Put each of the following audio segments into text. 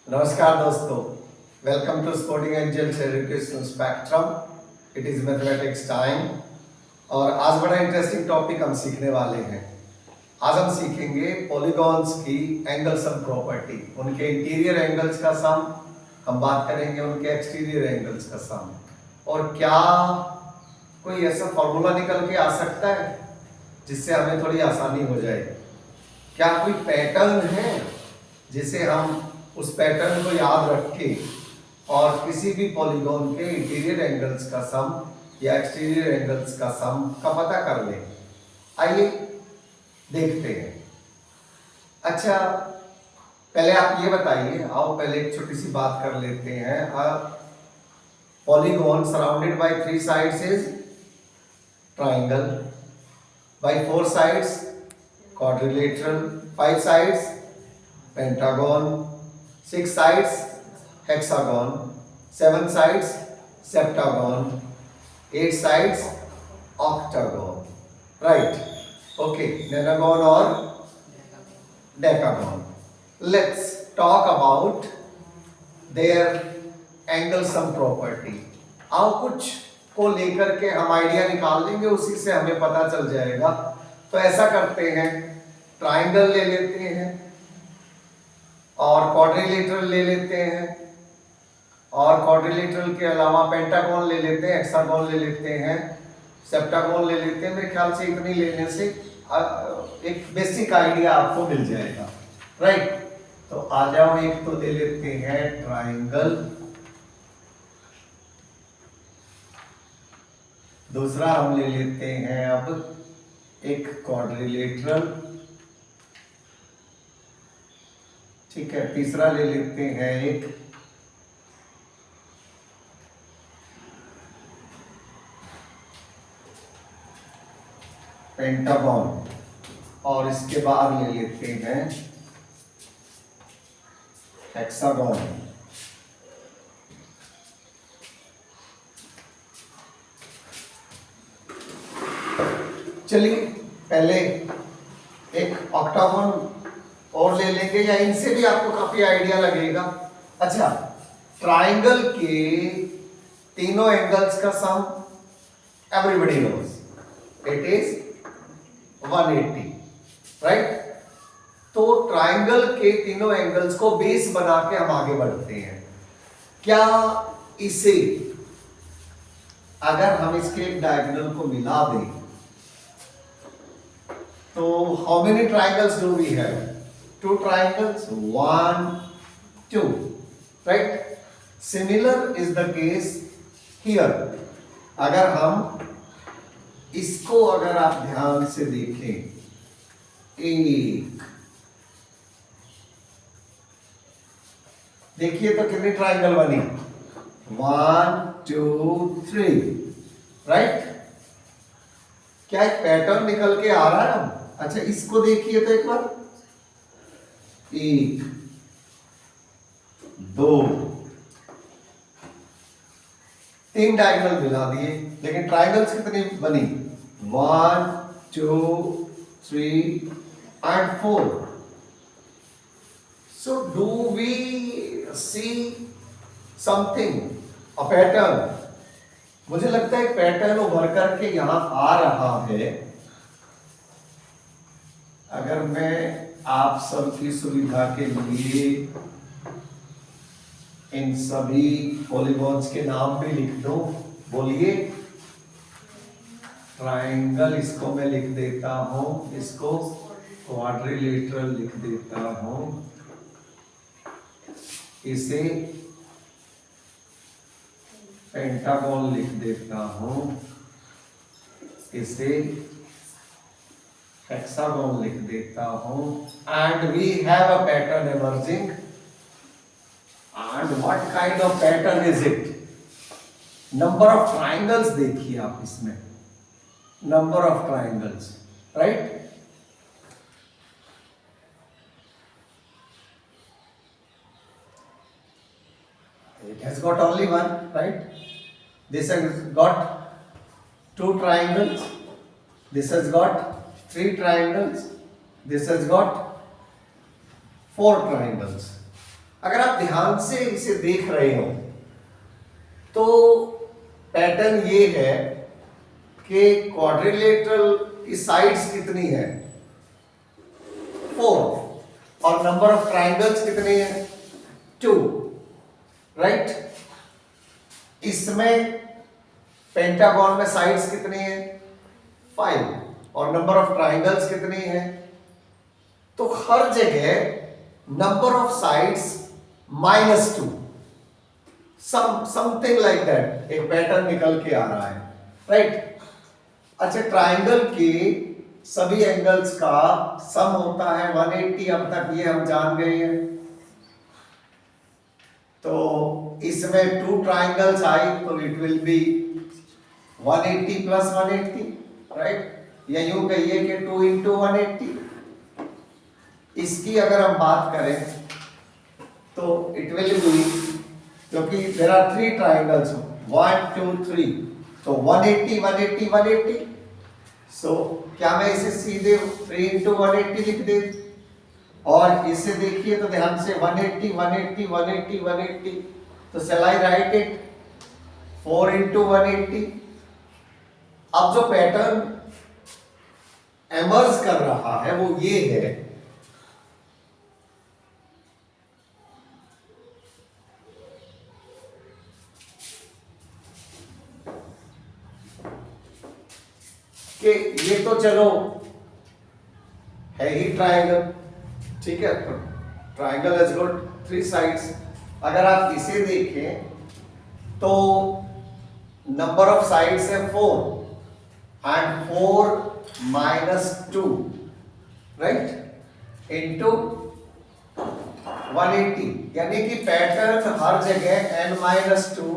नमस्कार दोस्तों, welcome to Sporting Angels Educational Spectrum. It is mathematics time और आज बड़ा इंटरेस्टिंग टॉपिक हम सीखने वाले हैं। आज हम सीखेंगे पॉलीगॉन्स की एंगल सम प्रॉपर्टी, उनके इंटीरियर एंगल्स का सम, हम बात करेंगे उनके एक्सटीरियर एंगल्स का सम। और क्या कोई ऐसा फॉर्मूला निकल के आ सकता है जिससे हमें थोड़ी आसानी हो जाए? क्या कोई पैटर्न है जिसे हम उस पैटर्न को याद रख के और किसी भी पॉलीगॉन के इंटीरियर एंगल्स का सम या एक्सटीरियर एंगल्स का सम का पता कर लें? आइए देखते हैं। अच्छा, पहले आप ये बताइए, आओ पहले एक छोटी सी बात कर लेते हैं। Polygon surrounded by 3 sides is triangle, by 4 sides quadrilateral, 5 sides pentagon, 6 sides hexagon, 7 sides septagon, 8 sides octagon, right? Okay, nonagon or decagon. Let's talk about their angle sum property. आओ कुछ को लेकर के हम आइडिया निकाल लेंगे, उसी से हमें पता चल जाएगा। तो ऐसा करते हैं, ट्राइंगल ले लेते हैं और क्वाड्रिलेटरल ले लेते हैं, और क्वाड्रिलेटरल के अलावा पेंटागन ले लेते हैं, हेक्सागन ले लेते हैं, सेप्टागन ले लेते हैं। मेरे ख्याल से इतनी लेने से एक बेसिक आइडिया आपको मिल जाएगा, राइट? तो आ जाओ, एक तो ले लेते हैं ट्राइंगल, दूसरा हम ले लेते हैं अब एक क्वाड्रिलेटरल, ठीक है, तीसरा ले लेते हैं एक पेंटागन, और इसके बाद ले लेते हैं हेक्सागन। चलिए पहले एक ऑक्टागन और ले लेंगे, या इनसे भी आपको काफी आइडिया लगेगा। अच्छा, ट्राइंगल के तीनों एंगल्स का sum everybody knows it is 180, right? तो ट्राइंगल के तीनों एंगल्स को बेस बना के हम आगे बढ़ते हैं। क्या इसे अगर हम इसके एक डायगोनल को मिला दें तो how many triangles do we have? 2 triangles, 1, 2, right? Similar is the case here. अगर हम इसको, अगर आप ध्यान से देखें, एक देखिए तो कितनी ट्राइंगल बनी? 1, 2, 3, राइट? क्या एक पैटर्न निकल के आ रहा है? अच्छा, इसको देखिए तो एक बार, 1, 2, 3 डायगोनल मिला दिए, लेकिन ट्राइंगल्स कितनी बनी? 1, 2, 3 and 4. So do we see something, a pattern? मुझे लगता है पैटर्न उभर करके यहां आ रहा है। अगर मैं आप सबकी सुविधा के लिए इन सभी पॉलीगॉन्स के नाम भी लिख दूं, बोलिए। ट्राइंगल इसको मैं लिख देता हूं, इसको क्वाड्रिलेटरल लिख देता हूं, इसे पेंटागन लिख देता हूं, इसे हेक्सागन लिख देता हूं, and we have a pattern emerging. And what kind of pattern is it? Number of triangles देखिए आप इसमें, number of triangles, right? It has got only one, right? This has got 2 triangles, this has got 3 triangles, this has got 4 triangles. अगर आप आप ध्यान से इसे देख रहे हो तो पैटर्न ये है कि क्वाड्रिलेटरल की साइड्स कितनी है, 4, और नंबर ऑफ ट्राइंगल्स कितने हैं, 2, राइट। इसमें पेंटागन में साइड्स कितनी हैं, 5, और नंबर ऑफ ट्राइंगल्स कितनी हैं। तो हर जगह number of sides -2, something like that, एक पैटर्न निकल के आ रहा है, राइट। अच्छा, ट्राइंगल के सभी एंगल्स का सम होता है 180, अब तक ये हम जान गए हैं। तो इसमें 2 ट्राइंगल्स आई तो इट विल बी 180 + 180, राइट, या यूं कहिए कि 2 × 180। इसकी अगर हम बात करें तो इट विल बी, क्योंकि देयर आर 3 ट्राइंगल्स, 1 2 3, तो 180 180 180। सो क्या मैं इसे सीधे 3 × 180 लिख दे, और इसे देखिए तो ध्यान से 180 180 180 180, तो shall I write it 4 × 180। अब जो पैटर्न एमर्ज कर रहा है वो ये है कि ये तो चलो है ही ट्राइंगल, ठीक है, तो ट्राइंगल हैज गॉट 3 साइड्स। अगर आप इसे देखें तो नंबर ऑफ साइड्स है 4 एंड 4 - 2, राइट, इनटू 180, यानी कि पैटर्न हर जगह n-2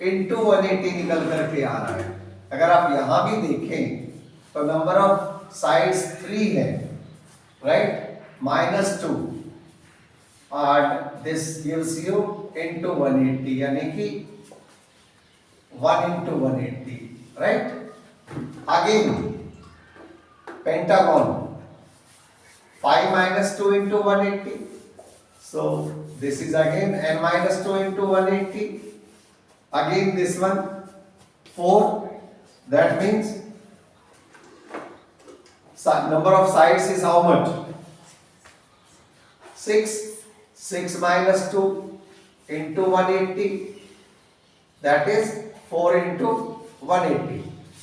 इनटू 180 निकल करके आ रहा है। अगर आप यहां भी देखें तो नंबर ऑफ साइड्स 3 है, right, -2, and this gives you into 180, यानी कि 1 × 180, right? Again pentagon 5 - 2 × 180, so this is again n-2 × 180. Again this one 4, that means number of sides is how much, 6, 6 - 2 × 180, that is 4 × 180,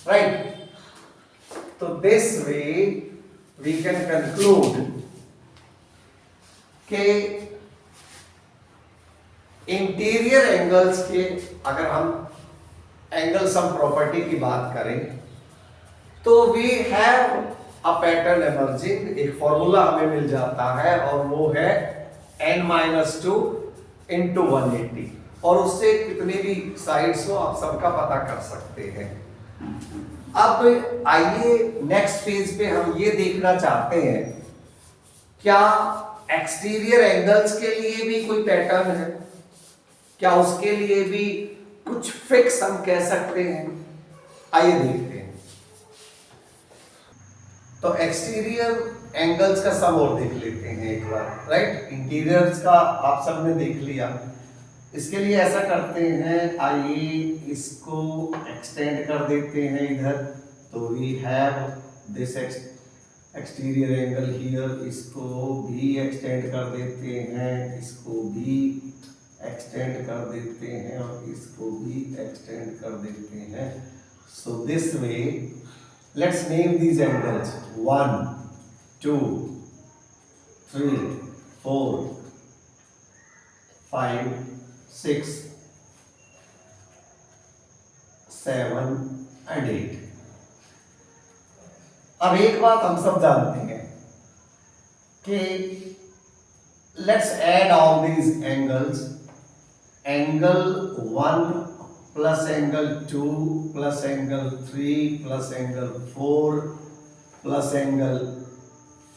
right? So this way we can conclude कि interior angles के, अगर हम angle sum property की बात करें तो we have a pattern emerging, एक formula हमें मिल जाता है और वो है n-2 × 180, और उससे कितने भी साइड्स हो आप सबका पता कर सकते हैं। अब आइए नेक्स्ट पेज पे हम ये देखना चाहते हैं क्या एक्सटीरियर एंगल्स के लिए भी कोई पैटर्न है, क्या उसके लिए भी कुछ फिक्स हम कह सकते हैं। आइए देखते हैं। तो एक्सटीरियर एंगल्स का सम और देख लेते हैं एक बार, राइट। इंटीरियर्स का आप सबने देख लिया, इसके लिए ऐसा करते हैं, आइए इसको एक्सटेंड कर देते हैं इधर, तो we have this exterior angle here, इसको भी एक्सटेंड कर देते हैं, इसको भी एक्सटेंड कर देते हैं और इसको भी एक्सटेंड कर देते हैं। So this way let's name these angles 1 2 3 4 5 6 7 and 8। अब एक बात हम सब जानते हैं कि let's add all these angles, angle 1 plus angle 2 plus angle 3 plus angle 4 plus angle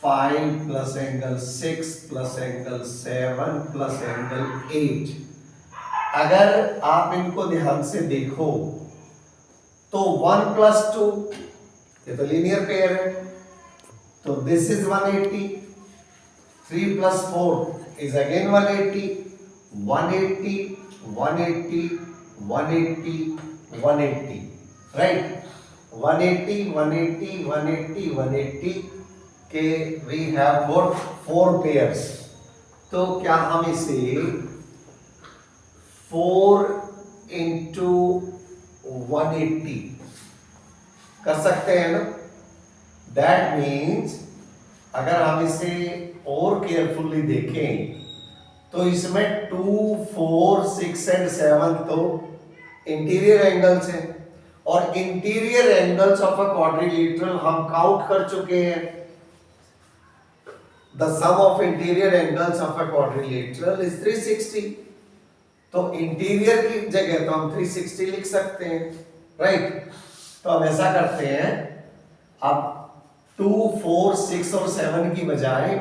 5 plus angle 6 plus angle 7 plus angle 8। अगर आप इनको ध्यान से देखो तो 1 + 2 ये तो लीनियर पेयर है, तो this is 180, 3 + 4 is again 180, 180, 180, 180, 180, right? 180, 180, 180, 180 के we have got 4 pairs. तो क्या हम इसे 4 into 180 कर सकते हैं ना? That means अगर हम इसे और केयरफुली देखें तो इसमें 2, 4, 6 एंड 7 तो इंटीरियर एंगल्स हैं और interior angles of a quadrilateral हम काउंट कर चुके हैं. The sum of interior angles of a quadrilateral is 360. तो इंटीरियर की जगह तो हम 360 लिख सकते हैं, राइट? तो हम ऐसा करते हैं, अब 2, 4, 6 और 7 की बजाय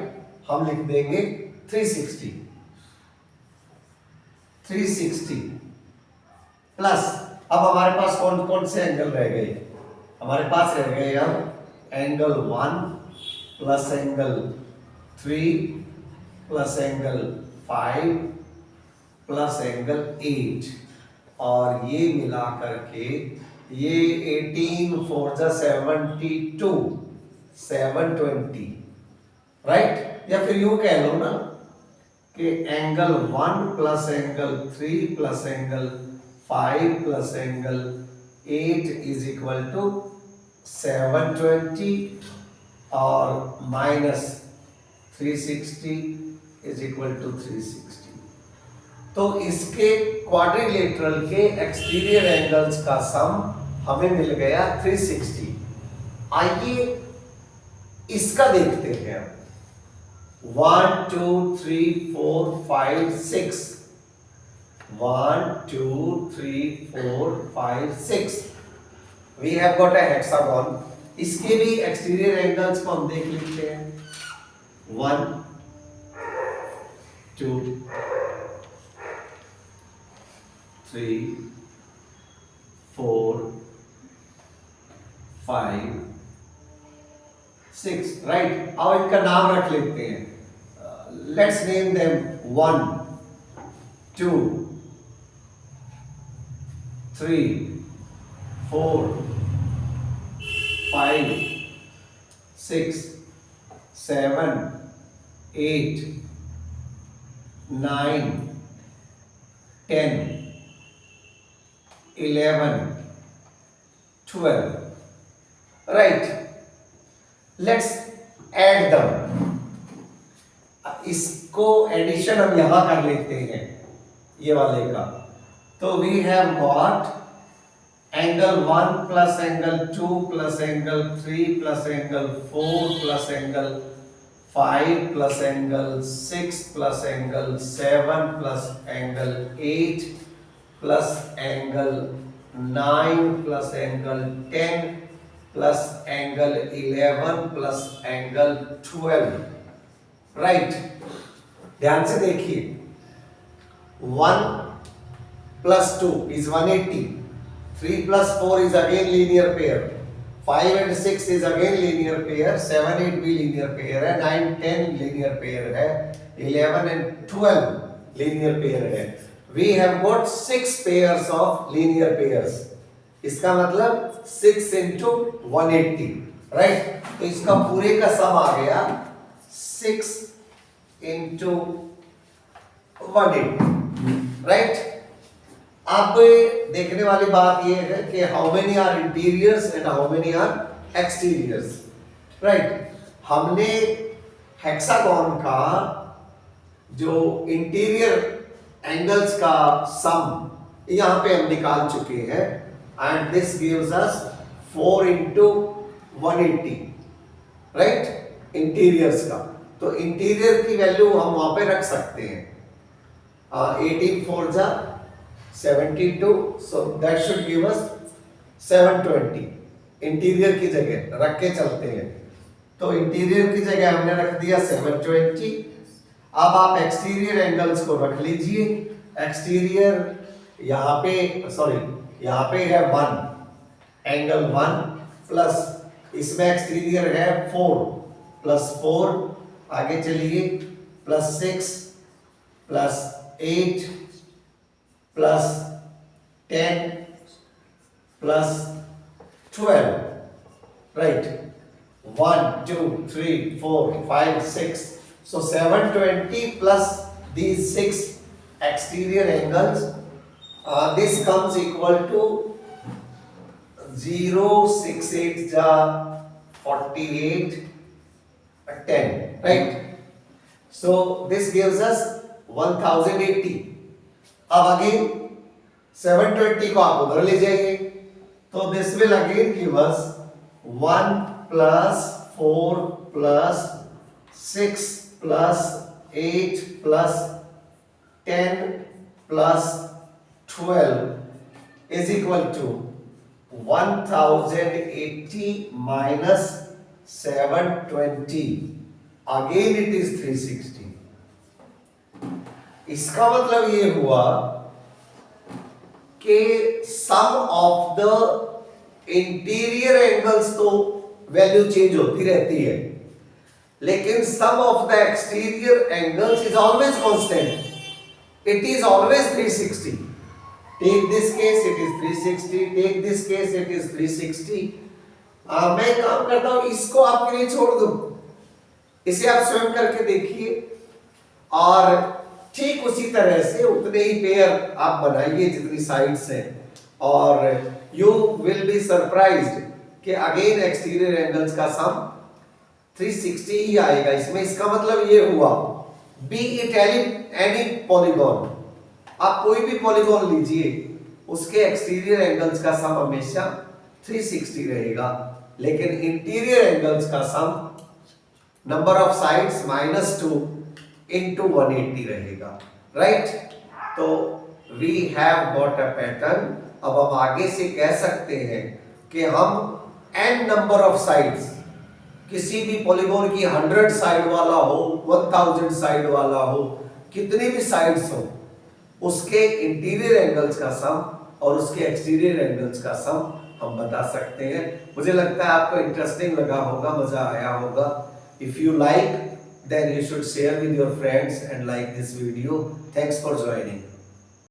हम लिख देंगे 360. 360 प्लस अब हमारे पास कौन कौन से एंगल रह गए? हमारे पास रह गए अब angle 1 plus angle 3 plus angle 5 plus angle 8 और ये मिला करके ये 18 4 72 720, राइट? या फिर यूं कह लो ना कि angle 1 plus angle 3 plus angle 5 plus angle 8 is equal to 720 और माइनस 360 इज इक्वल टू 360. तो इसके क्वाड्रिलेटरल के एक्सटीरियर एंगल्स का सम हमें मिल गया 360. आइए इसका देखते हैं. 1 2 3 4 5 6. 1 2 3 4 5 6. We have got a hexagon. इसके भी एक्सटीरियर एंगल्स को हम देख लेते हैं. 1 2 3 4 5 6, राइट? अब इनका नाम रख लेते हैं. Let's name them 1 2 3 4 5 6 7 8 9 10 11 12, right? Let's add दम. इसको एडिशन हम यहां कर लेते हैं ये वाले का. तो we have got angle 1 plus angle 2 plus angle 3 plus angle 4 plus angle 5 plus angle 6 plus angle 7 plus angle 8 plus angle 9 plus angle 10 plus angle 11 plus angle 12, right? ध्यान से देखिए. 1 plus 2 is 180. 3 plus 4 is again linear pair. 5 and 6 is again linear pair. 7 8 भी linear pair है. 9 10 linear pair है. 11 and 12 linear pair है. We have got 6 pairs of linear pairs. इसका मतलब 6 into 180, right? तो इसका पूरे का सम आ गया 6 into 180, राइट? अब देखने वाली बात यह है कि how many are interiors and how many are exteriors, right? हमने हेक्सागोन का जो इंटीरियर एंगल्स का सम यहां पे हम निकाल चुके हैं and this gives us 4 into 180, right? Interiors का. तो इंटीरियर की वैल्यू हम वहां पे रख सकते हैं. 18 4 जा 72, so that should give us 720. Interior की जगह रख के चलते हैं. तो इंटीरियर की जगह हमने रख दिया 720. अब आप एक्सटीरियर एंगल्स को रख लीजिए. एक्सटीरियर यहाँ पे यहाँ पे है 1 एंगल 1 प्लस इसमें एक्सटीरियर है 4 प्लस 4 आगे चलिए plus 6 plus 8 plus 10 plus 12, right? 1 2 3 4 5 6, so 720 plus these 6 exterior angles, this comes equal to 0 6 8 ja 48 10, right? So this gives us 1080. अब अगेन 720 को आप उधर ले जाइए, तो this will again give us 1 plus 4 plus 6 plus 8 plus 10 plus 12 is equal to 1080 minus 720. Again it is 360. इसका मतलब ये हुआ कि sum of the interior angles तो वैल्यू चेंज होती रहती है, लेकिन sum of the exterior angles is always constant. It is always 360. Take this case it is 360, take this case it is 360. मैं काम करता हूं, इसको आपके लिए छोड़ दूं, इसे आप स्वयं करके देखिए और ठीक उसी तरह से उतने ही पेयर आप बनाइए जितनी साइड्स हैं, और यू विल बी सरप्राइज्ड कि अगेन एक्सटीरियर एंगल्स का सम 360 ही आएगा इसमें. इसका मतलब ये हुआ बी इट एनी पॉलीगॉन, आप कोई भी पॉलीगॉन लीजिए, उसके एक्सटीरियर एंगल्स का सम हमेशा 360 रहेगा, लेकिन इंटीरियर एंगल्स का sum number of sides -2 into 180 रहेगा, राइट? तो we have got a pattern. अब हम आगे से कह सकते हैं कि हम n नंबर ऑफ साइड्स, किसी भी पॉलीगॉन की 100 साइड वाला हो, 1000 साइड वाला हो, कितनी भी साइड्स हो, उसके इंटीरियर एंगल्स का सम और उसके एक्सटीरियर एंगल्स का सम हम बता सकते हैं. मुझे लगता है आपको इंटरेस्टिंग लगा होगा, मजा आया होगा. If you like, then you should share with your friends and like this video. Thanks for joining.